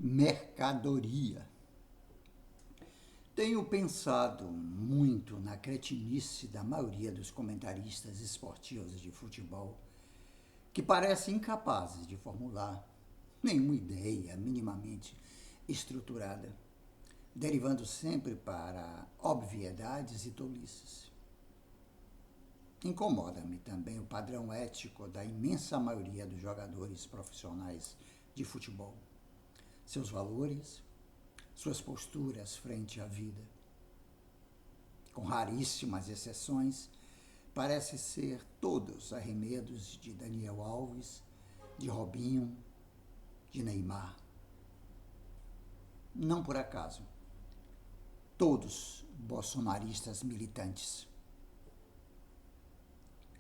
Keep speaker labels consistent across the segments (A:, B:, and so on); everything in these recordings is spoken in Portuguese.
A: mercadoria. Tenho pensado muito na cretinice da maioria dos comentaristas esportivos de futebol, que parecem incapazes de formular nenhuma ideia minimamente estruturada, derivando sempre para obviedades e tolices. Incomoda-me também o padrão ético da imensa maioria dos jogadores profissionais de futebol, seus valores, suas posturas frente à vida. Com raríssimas exceções, parece ser todos arremedos de Daniel Alves, de Robinho, de Neymar. Não por acaso, todos bolsonaristas militantes.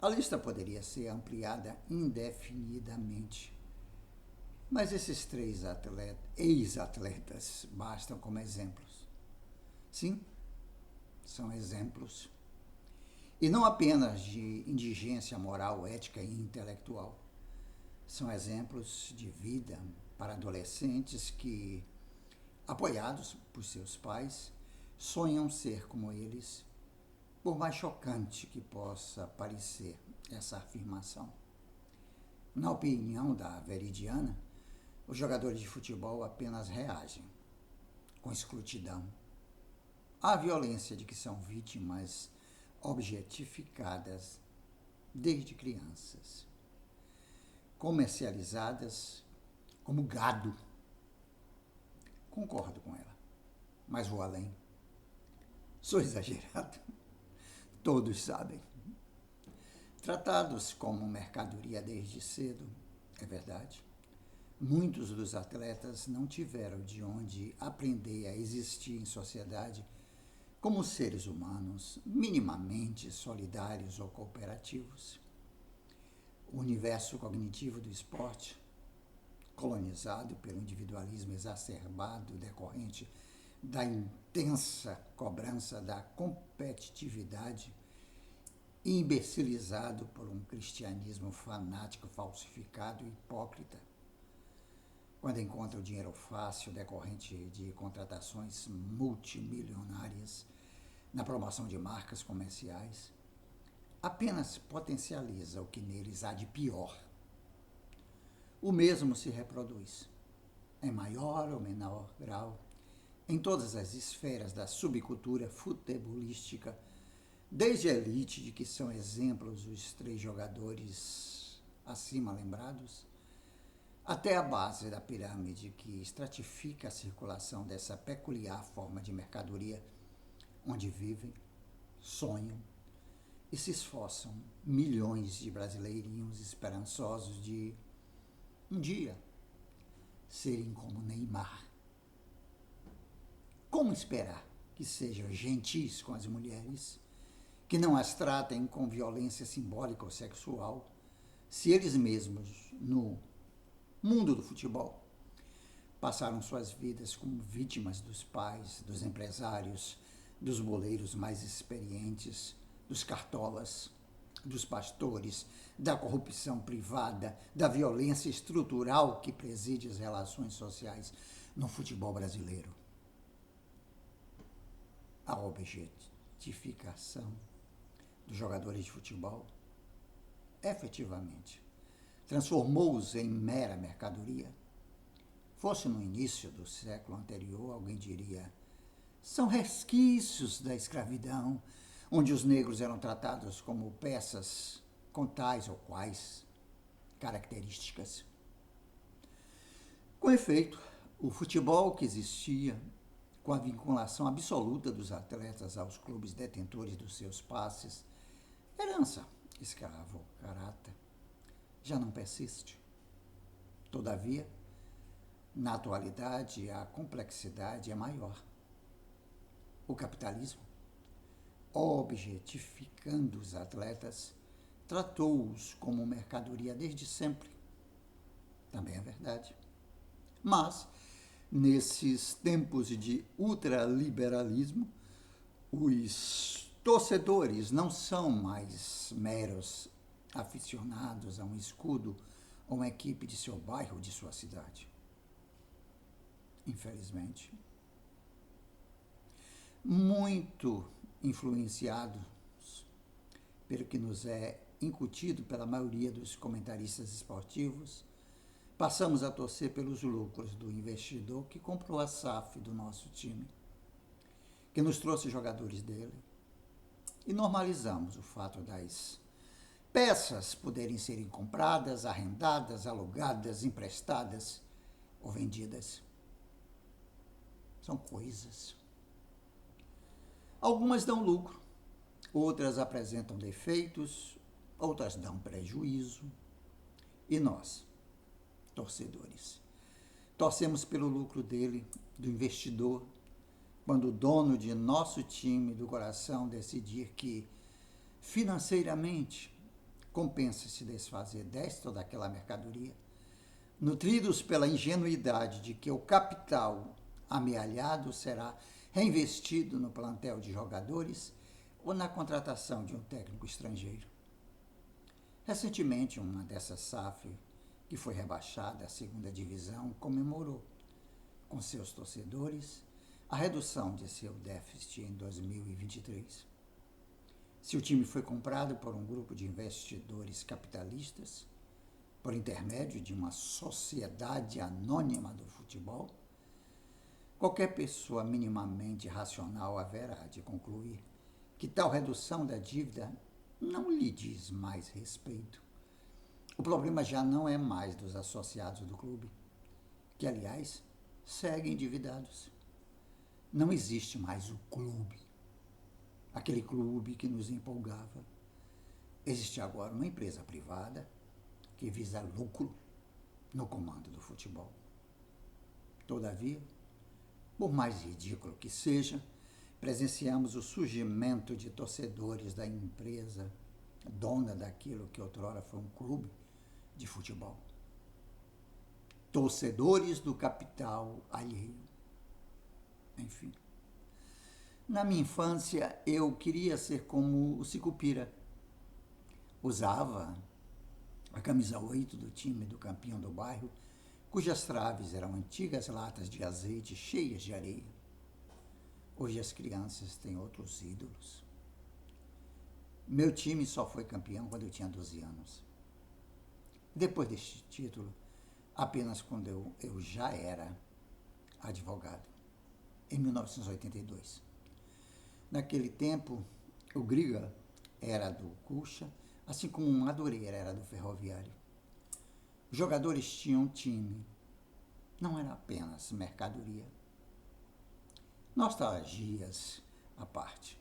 A: A lista poderia ser ampliada indefinidamente, mas esses três ex-atletas bastam como exemplos. Sim, são exemplos. E não apenas de indigência moral, ética e intelectual. São exemplos de vida para adolescentes que, apoiados por seus pais, sonham ser como eles, por mais chocante que possa parecer essa afirmação. Na opinião da Veridiana, os jogadores de futebol apenas reagem com escrutidão à violência de que são vítimas objetificadas desde crianças, comercializadas como gado. Concordo com ela, mas vou além. Sou exagerado. Todos sabem. Tratados como mercadoria desde cedo, é verdade. Muitos dos atletas não tiveram de onde aprender a existir em sociedade como seres humanos minimamente solidários ou cooperativos. O universo cognitivo do esporte, colonizado pelo individualismo exacerbado decorrente da intensa cobrança da competitividade, imbecilizado por um cristianismo fanático, falsificado e hipócrita, quando encontra o dinheiro fácil decorrente de contratações multimilionárias na promoção de marcas comerciais, apenas potencializa o que neles há de pior. O mesmo se reproduz, em maior ou menor grau, em todas as esferas da subcultura futebolística, desde a elite de que são exemplos os três jogadores acima lembrados, até a base da pirâmide que estratifica a circulação dessa peculiar forma de mercadoria, onde vivem, sonham e se esforçam milhões de brasileirinhos esperançosos de, um dia, serem como Neymar. Como esperar que sejam gentis com as mulheres, que não as tratem com violência simbólica ou sexual, se eles mesmos, no mundo do futebol, passaram suas vidas como vítimas dos pais, dos empresários, dos boleiros mais experientes, dos cartolas, dos pastores, da corrupção privada, da violência estrutural que preside as relações sociais no futebol brasileiro. A objetificação dos jogadores de futebol, efetivamente, transformou-os em mera mercadoria. Fosse no início do século anterior, alguém diria: são resquícios da escravidão, onde os negros eram tratados como peças com tais ou quais características. Com efeito, o futebol que existia, com a vinculação absoluta dos atletas aos clubes detentores dos seus passes, herança escravocrata, já não persiste. Todavia, na atualidade, a complexidade é maior. O capitalismo, objetificando os atletas, tratou-os como mercadoria desde sempre. Também é verdade. Mas, nesses tempos de ultraliberalismo, os torcedores não são mais meros aficionados a um escudo ou uma equipe de seu bairro ou de sua cidade. infelizmente, muito influenciados pelo que nos é incutido pela maioria dos comentaristas esportivos, passamos a torcer pelos lucros do investidor que comprou a SAF do nosso time, que nos trouxe jogadores dele, e normalizamos o fato das peças poderem serem compradas, arrendadas, alugadas, emprestadas ou vendidas. São coisas. Algumas dão lucro, outras apresentam defeitos, outras dão prejuízo. E nós, torcedores, torcemos pelo lucro dele, do investidor, quando o dono de nosso time do coração decidir que, financeiramente, compensa se desfazer desta ou daquela mercadoria, nutridos pela ingenuidade de que o capital amealhado será reinvestido no plantel de jogadores ou na contratação de um técnico estrangeiro. Recentemente, uma dessas SAF, que foi rebaixada à segunda divisão, comemorou com seus torcedores a redução de seu déficit em 2023. Se o time foi comprado por um grupo de investidores capitalistas, por intermédio de uma sociedade anônima do futebol, qualquer pessoa minimamente racional haverá de concluir que tal redução da dívida não lhe diz mais respeito. O problema já não é mais dos associados do clube, que, aliás, seguem endividados. Não existe mais o clube, aquele clube que nos empolgava. Existe agora uma empresa privada que visa lucro no comando do futebol. Todavia, por mais ridículo que seja, presenciamos o surgimento de torcedores da empresa dona daquilo que outrora foi um clube de futebol. Torcedores do capital alheio. Enfim. Na minha infância, eu queria ser como o Sicupira. Usava a camisa 8 do time do campeão do bairro, cujas traves eram antigas latas de azeite cheias de areia. Hoje as crianças têm outros ídolos. Meu time só foi campeão quando eu tinha 12 anos. Depois deste título, apenas quando eu já era advogado, em 1982. Naquele tempo, o Griga era do Cuxa, assim como o Madureira era do Ferroviário. Os jogadores tinham time, não era apenas mercadoria. Nostalgias à parte.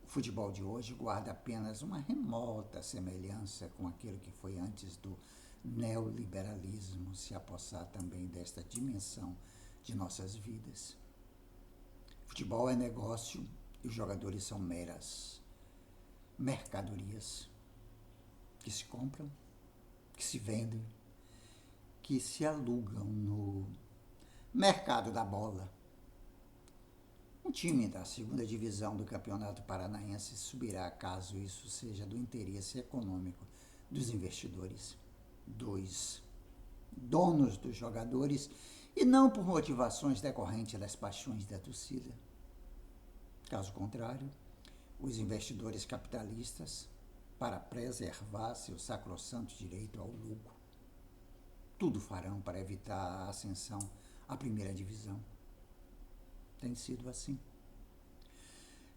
A: O futebol de hoje guarda apenas uma remota semelhança com aquilo que foi antes do neoliberalismo se apossar também desta dimensão de nossas vidas. Futebol é negócio e os jogadores são meras mercadorias que se compram, que se vendem, que se alugam no mercado da bola. Um time da segunda divisão do Campeonato Paranaense subirá caso isso seja do interesse econômico dos investidores, dos donos dos jogadores e não por motivações decorrentes das paixões da torcida. Caso contrário, os investidores capitalistas, para preservar seu sacrossanto direito ao lucro, tudo farão para evitar a ascensão à primeira divisão. Tem sido assim.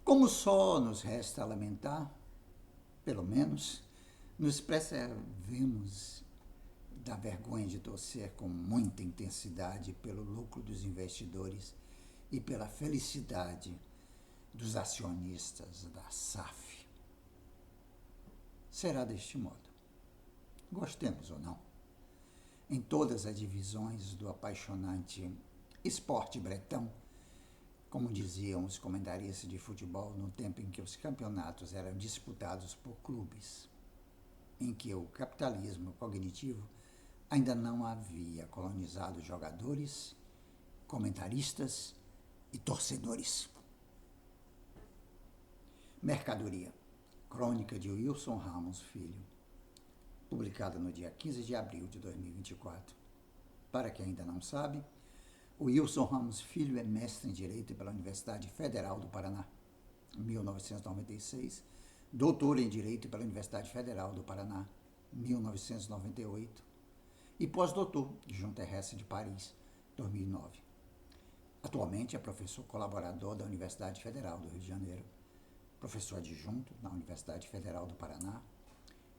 A: Como só nos resta lamentar, pelo menos, nos preservemos da vergonha de torcer com muita intensidade pelo lucro dos investidores e pela felicidade dos acionistas da SAF. Será deste modo, gostemos ou não, em todas as divisões do apaixonante esporte bretão, como diziam os comentaristas de futebol no tempo em que os campeonatos eram disputados por clubes, em que o capitalismo cognitivo ainda não havia colonizado jogadores, comentaristas e torcedores. Mercadoria. Crônica de Wilson Ramos Filho, publicada no dia 15 de abril de 2024. Para quem ainda não sabe, O Wilson Ramos Filho é mestre em Direito pela Universidade Federal do Paraná, 1996, doutor em Direito pela Universidade Federal do Paraná, 1998, e pós-doutor de João Terrestre de Paris, 2009. Atualmente é professor colaborador da Universidade Federal do Rio de Janeiro, professor adjunto na Universidade Federal do Paraná,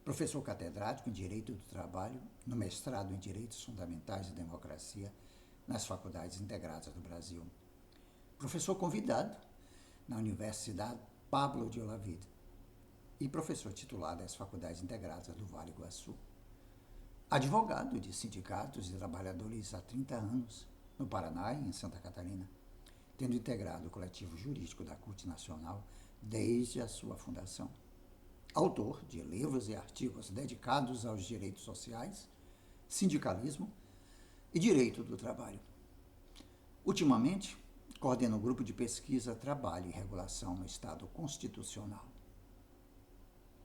A: professor catedrático em Direito do Trabalho, no mestrado em Direitos Fundamentais e Democracia nas Faculdades Integradas do Brasil, professor convidado na Universidade Pablo de Olavide e professor titular das Faculdades Integradas do Vale do Iguaçu. Advogado de sindicatos e trabalhadores há 30 anos, no Paraná e em Santa Catarina, tendo integrado o coletivo jurídico da Corte Nacional desde a sua fundação. Autor de livros e artigos dedicados aos direitos sociais, sindicalismo e direito do trabalho. Ultimamente, coordena o grupo de pesquisa Trabalho e Regulação no Estado Constitucional.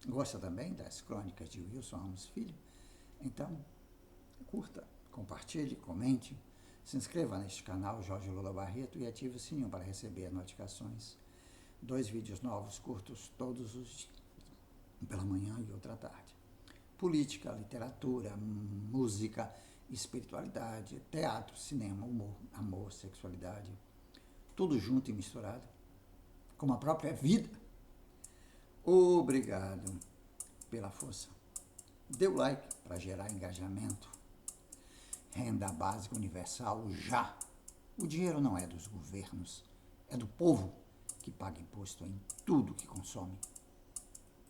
A: Gosta também das crônicas de Wilson Ramos Filho? Então, curta, compartilhe, comente, se inscreva neste canal Jorge Lula Barreto e ative o sininho para receber notificações. 2 vídeos novos curtos todos os dias, pela manhã e outra tarde. Política, literatura, música, espiritualidade, teatro, cinema, humor, amor, sexualidade, tudo junto e misturado, como a própria vida. Obrigado pela força. Dê o like para gerar engajamento. Renda básica universal já. O dinheiro não é dos governos, é do povo que paga imposto em tudo que consome.